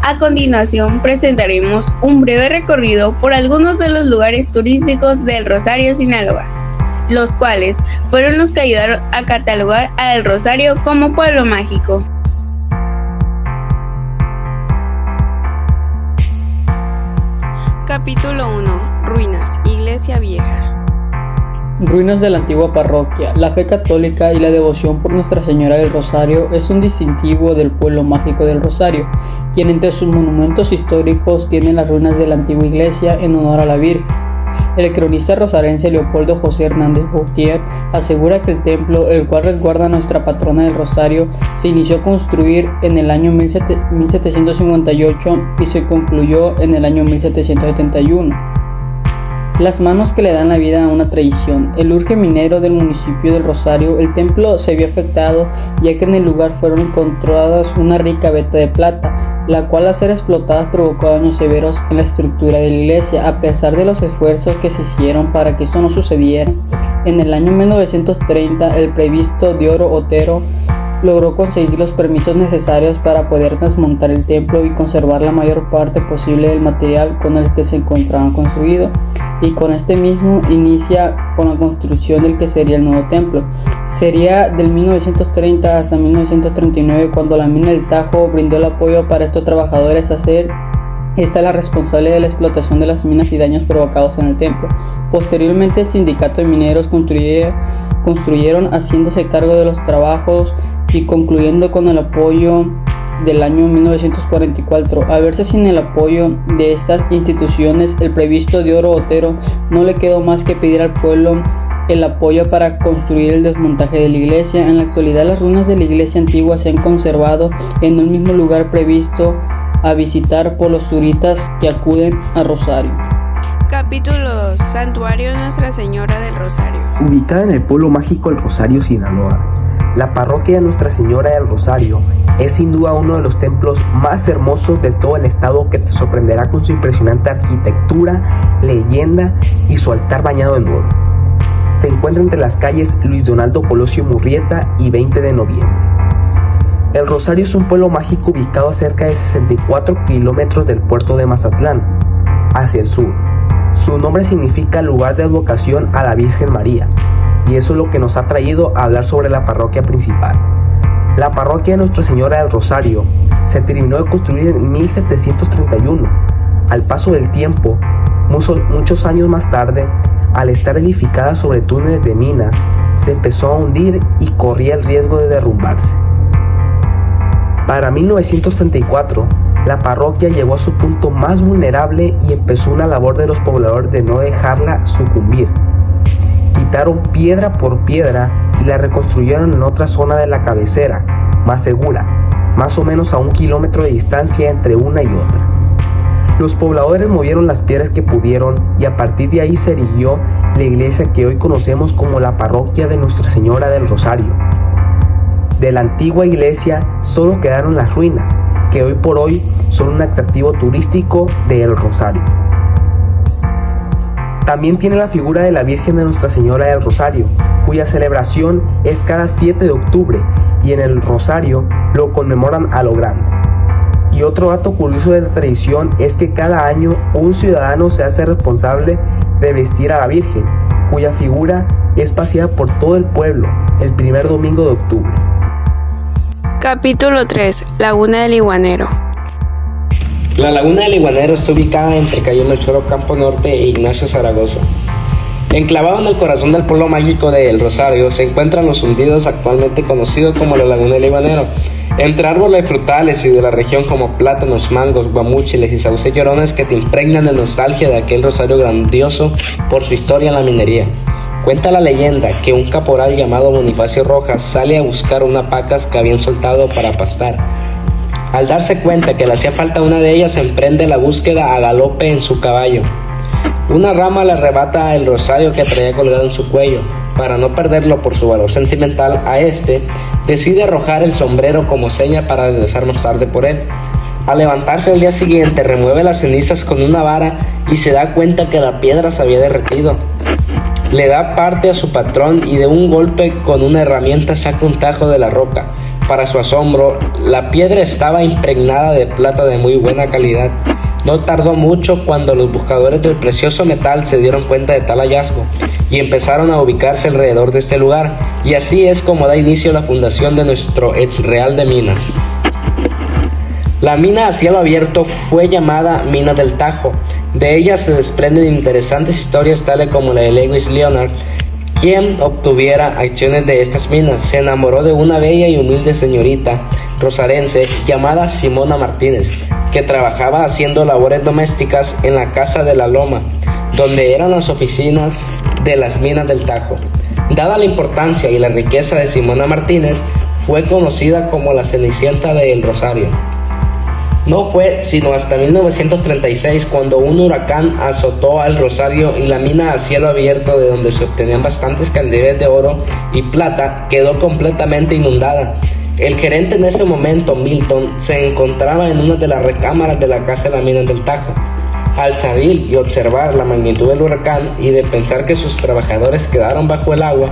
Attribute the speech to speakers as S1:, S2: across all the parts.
S1: A continuación presentaremos un breve recorrido por algunos de los lugares turísticos del Rosario, Sinaloa, los cuales fueron los que ayudaron a catalogar a El Rosario como pueblo mágico.
S2: Capítulo 1. Ruinas, Iglesia Vieja.
S3: Ruinas de la antigua parroquia. La fe católica y la devoción por Nuestra Señora del Rosario es un distintivo del pueblo mágico del Rosario, quien entre sus monumentos históricos tiene las ruinas de la antigua iglesia en honor a la Virgen. El cronista rosarense Leopoldo José Hernández Boutier asegura que el templo, el cual resguarda a nuestra patrona del Rosario, se inició a construir en el año 1758 y se concluyó en el año 1771. Las manos que le dan la vida a una tradición. El urge minero del municipio del Rosario, el templo se vio afectado ya que en el lugar fueron encontradas una rica veta de plata, la cual al ser explotada provocó daños severos en la estructura de la iglesia. A pesar de los esfuerzos que se hicieron para que esto no sucediera, en el año 1930 el previto Diodoro Otero logró conseguir los permisos necesarios para poder desmontar el templo y conservar la mayor parte posible del material con el que se encontraba construido, y con este mismo inicia con la construcción del que sería el nuevo templo. Sería del 1930 hasta 1939 cuando la mina del Tajo brindó el apoyo para estos trabajadores hacer esta la responsable de la explotación de las minas y daños provocados en el templo. Posteriormente el sindicato de mineros construyeron haciéndose cargo de los trabajos y concluyendo con el apoyo del año 1944. Al verse sin el apoyo de estas instituciones, el previto Diodoro Otero no le quedó más que pedir al pueblo el apoyo para construir el desmontaje de la iglesia. En la actualidad las ruinas de la iglesia antigua se han conservado en un mismo lugar previsto a visitar por los turistas que acuden a Rosario.
S2: Capítulo 2. Santuario Nuestra Señora del Rosario.
S4: Ubicada en el pueblo mágico El Rosario, Sinaloa, la parroquia de Nuestra Señora del Rosario es sin duda uno de los templos más hermosos de todo el estado, que te sorprenderá con su impresionante arquitectura, leyenda y su altar bañado en oro. Se encuentra entre las calles Luis Donaldo Colosio Murrieta y 20 de noviembre. El Rosario es un pueblo mágico ubicado a cerca de 64 kilómetros del puerto de Mazatlán, hacia el sur. Su nombre significa lugar de advocación a la Virgen María, y eso es lo que nos ha traído a hablar sobre la parroquia principal. La parroquia de Nuestra Señora del Rosario se terminó de construir en 1731. Al paso del tiempo, muchos años más tarde, al estar edificada sobre túneles de minas, se empezó a hundir y corría el riesgo de derrumbarse. Para 1934, la parroquia llegó a su punto más vulnerable y empezó una labor de los pobladores de no dejarla sucumbir. Quitaron piedra por piedra y la reconstruyeron en otra zona de la cabecera, más segura, más o menos a 1 kilómetro de distancia entre una y otra. Los pobladores movieron las piedras que pudieron y a partir de ahí se erigió la iglesia que hoy conocemos como la parroquia de Nuestra Señora del Rosario. De la antigua iglesia solo quedaron las ruinas, que hoy por hoy son un atractivo turístico de El Rosario. También tiene la figura de la Virgen de Nuestra Señora del Rosario, cuya celebración es cada 7 de octubre y en el Rosario lo conmemoran a lo grande. Y otro dato curioso de la tradición es que cada año un ciudadano se hace responsable de vestir a la Virgen, cuya figura es paseada por todo el pueblo el primer domingo de octubre.
S2: Capítulo 3. Laguna del Iguanero.
S5: La Laguna del Iguanero está ubicada entre Cayo Melchor Ocampo Norte e Ignacio Zaragoza. Enclavado en el corazón del pueblo mágico de El Rosario se encuentran los hundidos, actualmente conocidos como la Laguna del Iguanero. Entre árboles frutales y de la región como plátanos, mangos, guamúchiles y sauces llorones que te impregnan de nostalgia de aquel Rosario grandioso por su historia en la minería. Cuenta la leyenda que un caporal llamado Bonifacio Rojas sale a buscar unas vacas que habían soltado para pastar. Al darse cuenta que le hacía falta una de ellas, emprende la búsqueda a galope en su caballo. Una rama le arrebata el rosario que traía colgado en su cuello. Para no perderlo por su valor sentimental, decide arrojar el sombrero como seña para regresar más tarde por él. Al levantarse al día siguiente, remueve las cenizas con una vara y se da cuenta que la piedra se había derretido. Le da parte a su patrón y de un golpe con una herramienta saca un tajo de la roca. Para su asombro, la piedra estaba impregnada de plata de muy buena calidad. No tardó mucho cuando los buscadores del precioso metal se dieron cuenta de tal hallazgo y empezaron a ubicarse alrededor de este lugar, y así es como da inicio la fundación de nuestro ex Real de Minas. La mina a cielo abierto fue llamada Mina del Tajo. De ella se desprenden interesantes historias tales como la de Lewis Leonard, quien obtuviera acciones de estas minas. Se enamoró de una bella y humilde señorita rosarense llamada Simona Martínez, que trabajaba haciendo labores domésticas en la casa de la Loma, donde eran las oficinas de las minas del Tajo. Dada la importancia y la riqueza de Simona Martínez, fue conocida como la Cenicienta del Rosario. No fue sino hasta 1936 cuando un huracán azotó al Rosario y la mina a cielo abierto, de donde se obtenían bastantes cantidades de oro y plata, quedó completamente inundada. El gerente en ese momento, Milton, se encontraba en una de las recámaras de la casa de la mina del Tajo. Al salir y observar la magnitud del huracán y de pensar que sus trabajadores quedaron bajo el agua,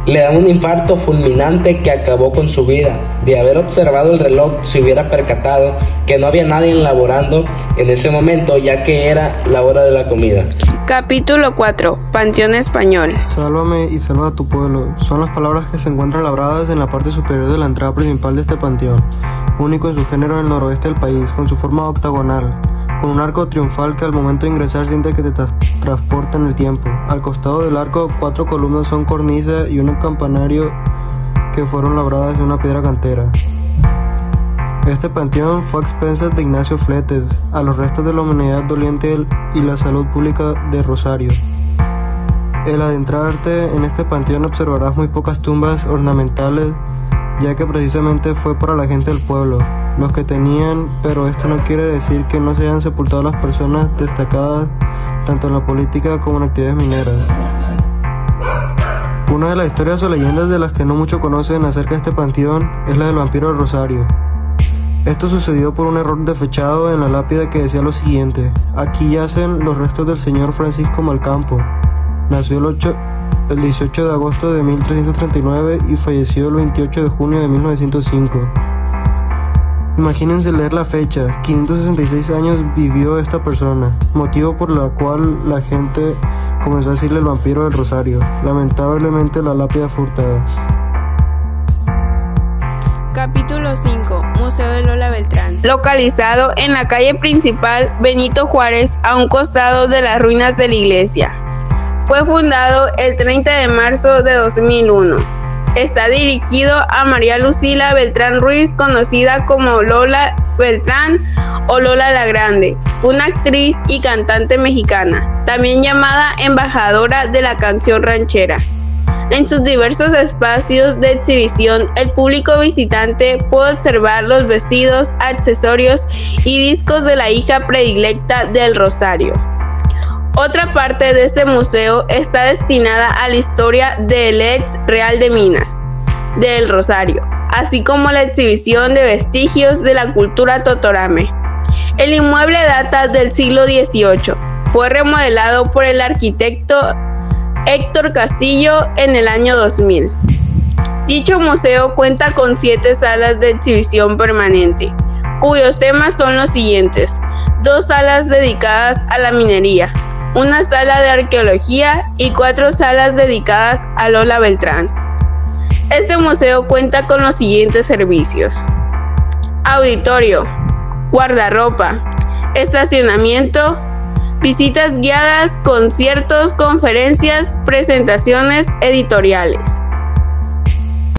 S5: le da un infarto fulminante que acabó con su vida. De haber observado el reloj, se hubiera percatado que no había nadie laborando en ese momento, ya que era la hora de la comida.
S2: Capítulo 4. Panteón Español.
S6: Sálvame y salva a tu pueblo. Son las palabras que se encuentran labradas en la parte superior de la entrada principal de este panteón, único en su género en el noroeste del país, con su forma octagonal, con un arco triunfal que al momento de ingresar siente que te transporta en el tiempo. Al costado del arco, 4 columnas son cornisa y un campanario que fueron labradas en una piedra cantera. Este panteón fue a expensas de Ignacio Fletes, a los restos de la humanidad doliente y la salud pública de Rosario. Al adentrarte en este panteón observarás muy pocas tumbas ornamentales, ya que precisamente fue para la gente del pueblo, los que tenían, pero esto no quiere decir que no se hayan sepultado las personas destacadas tanto en la política como en actividades mineras. Una de las historias o leyendas de las que no mucho conocen acerca de este panteón es la del vampiro del Rosario. Esto sucedió por un error de fechado en la lápida que decía lo siguiente: aquí yacen los restos del señor Francisco Malcampo. Nació el 18 de agosto de 1339 y falleció el 28 de junio de 1905. Imagínense leer la fecha, 566 años vivió esta persona, motivo por la cual la gente comenzó a decirle el vampiro del Rosario. Lamentablemente la lápida fue hurtada.
S2: Capítulo 5. Museo de Lola Beltrán.
S1: Localizado en la calle principal Benito Juárez, a un costado de las ruinas de la iglesia. Fue fundado el 30 de marzo de 2001. Está dirigido a María Lucila Beltrán Ruiz, conocida como Lola Beltrán o Lola la Grande. Fue una actriz y cantante mexicana, también llamada embajadora de la canción ranchera. En sus diversos espacios de exhibición, el público visitante puede observar los vestidos, accesorios y discos de la hija predilecta del Rosario. Otra parte de este museo está destinada a la historia del ex Real de Minas, del Rosario, así como la exhibición de vestigios de la cultura totorame. El inmueble data del siglo XVIII. Fue remodelado por el arquitecto Héctor Castillo en el año 2000. Dicho museo cuenta con 7 salas de exhibición permanente, cuyos temas son los siguientes: 2 salas dedicadas a la minería, una sala de arqueología y 4 salas dedicadas a Lola Beltrán. Este museo cuenta con los siguientes servicios: auditorio, guardarropa, estacionamiento, visitas guiadas, conciertos, conferencias, presentaciones editoriales.